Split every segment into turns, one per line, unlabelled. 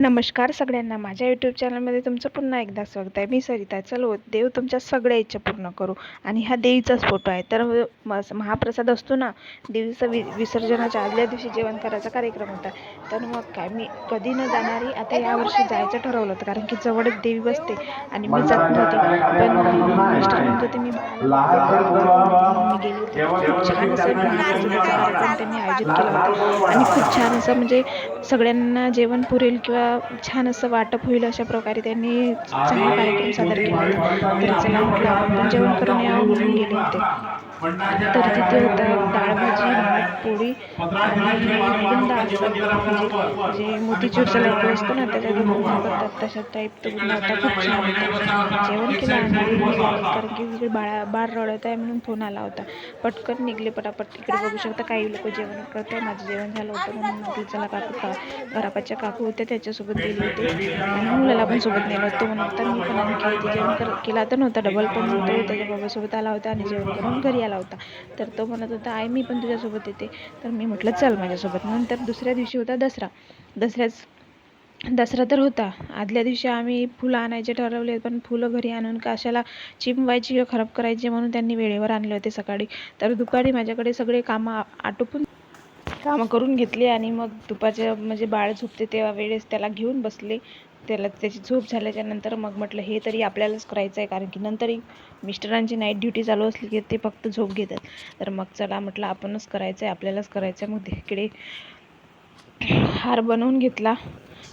नमस्कार सगळ्यांना, माझ्या यूट्यूब चॅनलमध्ये तुमचं पुन्हा एकदा स्वागत आहे. मी सरिता. चलो, देव तुमच्या सगळ्या इच्छा पूर्ण करू. आणि हा देवीचाच फोटो आहे. तर महाप्रसाद असतो ना, देवीचं विसर्जनाच्या आदल्या दिवशी जेवण करायचा कार्यक्रम होता. तर मग काय, मी कधी न जाणारी आता यावर्षी जायचं ठरवलं होतं, कारण की जवळच देवी बसते आणि मी जात नव्हते. पण मिस्टर म्हणत होते मी बाळाला मी गेले होते. खूप छान असं महाप्रसादाचा कार्यक्रम त्यांनी आयोजित केला होता आणि खूप छान असं म्हणजे सगळ्यांना जेवण पुरेल किंवा छान असं वाटप होईल अशा प्रकारे त्यांनी चांगला कार्यक्रम सादर केला होता. तर चला म्हटलं आपण पण जेवण करून यावं म्हणून गेले होते. तर तिथे होता डाळ भाजी, भात, पोळी आणि बुंदा असं म्हणजे जे मोतीचूरचा लड्डू असतो ना त्याच्यात बुंदा करतात तशा टाईप तो बुंदा होता. खूप छान होता. जेवण केलं आणि निघाले, कारण की तिकडे बाळ रडत आहे म्हणून फोन आला होता. पटकन निघले पटापट. इकडे बघू शकता काही लोक जेवण करत आहे. माझं जेवण झालं होतं म्हणून म्हटलं चला घरापाच्या काकू होत्या त्याच्यासोबत गेले होते आणि मुलाला पण सोबत नेलं होतं. म्हणून आता मी पण आणखी इथे जेवण केला तर नव्हता डबल, पण तो त्याच्या बाबासोबत आला होता आणि जेवण करून घरी आला होता. तर तो म्हणत होता आई मी पण तुझ्यासोबत येते. तर मी म्हटलं चल माझ्यासोबत. नंतर दुसऱ्या दिवशी होता दसरा तर होता. आदल्या दिवशी आम्ही फुलं आणायचे ठरवले, पण फुलं घरी आणून कशाला चिमवायची किंवा खराब करायची म्हणून त्यांनी वेळेवर आणले होते सकाळी. तर दुपारी माझ्याकडे सगळे कामं आटोपून कामं करून घेतली आणि मग दुपारच्या म्हणजे बाळ झोपते तेव्हा वेळेस त्याला घेऊन बसले. त्याची झोप झाल्याच्या नंतर मग म्हटलं हे तरी आपल्यालाच करायचं आहे, कारण की नंतर मिस्टरांची नाईट ड्युटी चालू असली की ते फक्त झोप घेतात. तर मग चला म्हटलं आपणच करायचं आहे, आपल्यालाच करायचं आहे. मग तिकडे हार बनवून घेतला.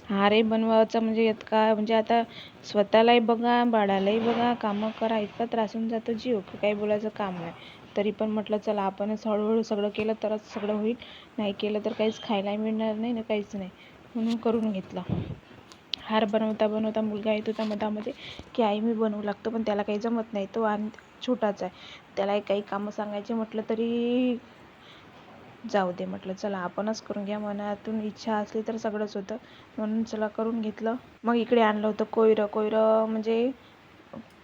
हारही बनवायचा म्हणजे इतका म्हणजे आता स्वतःलाही बघा बाळालाही बघा कामं करा, इतका त्रास होऊन जातो जीव काही बोलायचं काम नाही. तरी पण म्हटलं चला आपणच हळूहळू सगळं केलं तरच सगळं होईल, नाही केलं तर काहीच खायलाही मिळणार नाही ना काहीच नाही, म्हणून करून घेतला. हार बनवता बनवता मुलगा येत होता मधामध्ये की आई मी बनवू लागतो, पण त्याला काही जमत नाही. तो आणि छोटाच आहे, त्याला काही कामं सांगायचे म्हटलं तरी जाऊ दे. म्हटलं चला आपणच करून घ्या, मनातून इच्छा असली तर सगळंच होतं, म्हणून चला करून घेतलं. मग इकडे आणलं होतं कोयरं म्हणजे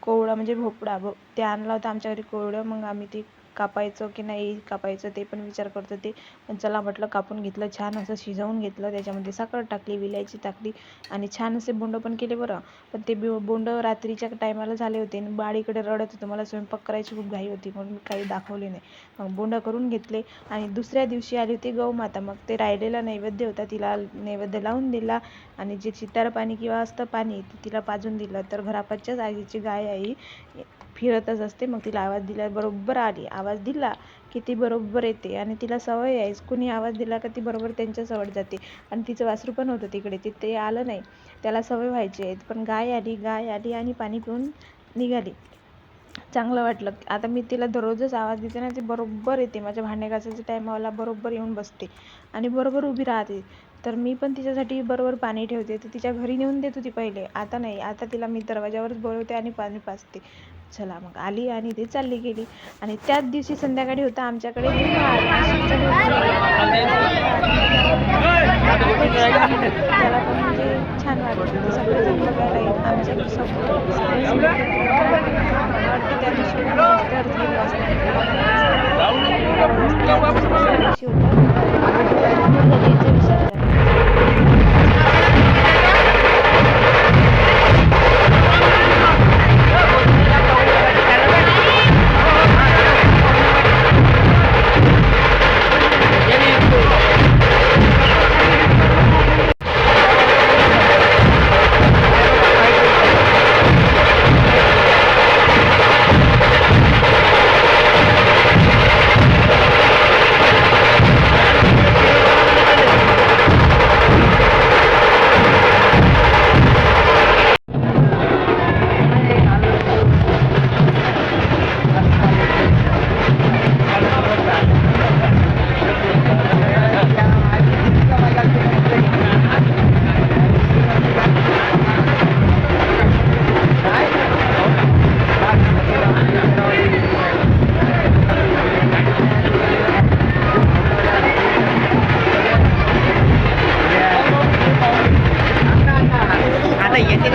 कोवळा म्हणजे भोपळा ते आणला होता आमच्या घरी कोवळं. मग आम्ही ते कापायचं की नाही कापायचं ते पण विचार करत होते. पण चला म्हटलं कापून घेतलं, छान असं शिजवून घेतलं, त्याच्यामध्ये साखर टाकली, विलायची टाकली आणि छान असे बोंड पण केले बरं. पण ते बोंड रात्रीच्या टायमाला झाले होते आणि बाळ इकडे रडत होतं. मला स्वयंपाक करायची खूप घाई होती म्हणून मी काही दाखवले नाही. मग बोंड करून घेतले आणि दुसऱ्या दिवशी आली होती गौमाता. मग ते राहिलेला नैवेद्य होता, तिला नैवेद्य लावून दिला आणि जे चितार पाणी किंवा असतं पाणी तिला पाजून दिलं. तर घरापाच्याच आईची गाय आई फिरतच असते, मग तिला आवाज दिला बरोबर आली. आवाज दिला की ती बरोबर येते आणि तिला सवय आहे, कुणी आवाज दिला का ती बरोबर त्यांच्या जवळ जाते. आणि तिचं वासरू पण होतं तिकडे, ते आलं नाही, त्याला सवय व्हायची आहे. पण गाय आली आणि पाणी पिऊन निघाली. चांगलं वाटलं. आता मी तिला दररोजच आवाज देते ना, ती बरोबर येते. माझ्या भांडे घासायच्या टायमाला बरोबर येऊन बसते आणि बरोबर उभी राहते. तर मी पण तिच्यासाठी बरोबर पाणी ठेवते. तर तिच्या घरी नेऊन देत होती पहिले, आता नाही. आता तिला मी दरवाजावरच बोलवते आणि पाणी पाजते. चला मग आली आणि ती चालली गेली. आणि त्याच दिवशी संध्याकाळी होता आमच्याकडे धुमाळ. नाशिकचा त्याला पण म्हणजे छान वाटलं, सगळेजण बघायला येईल. आमच्या सगळे मला वाटतं त्या दिवशी तर 1:30 वाजता नदीचं विसर्जन. आता येते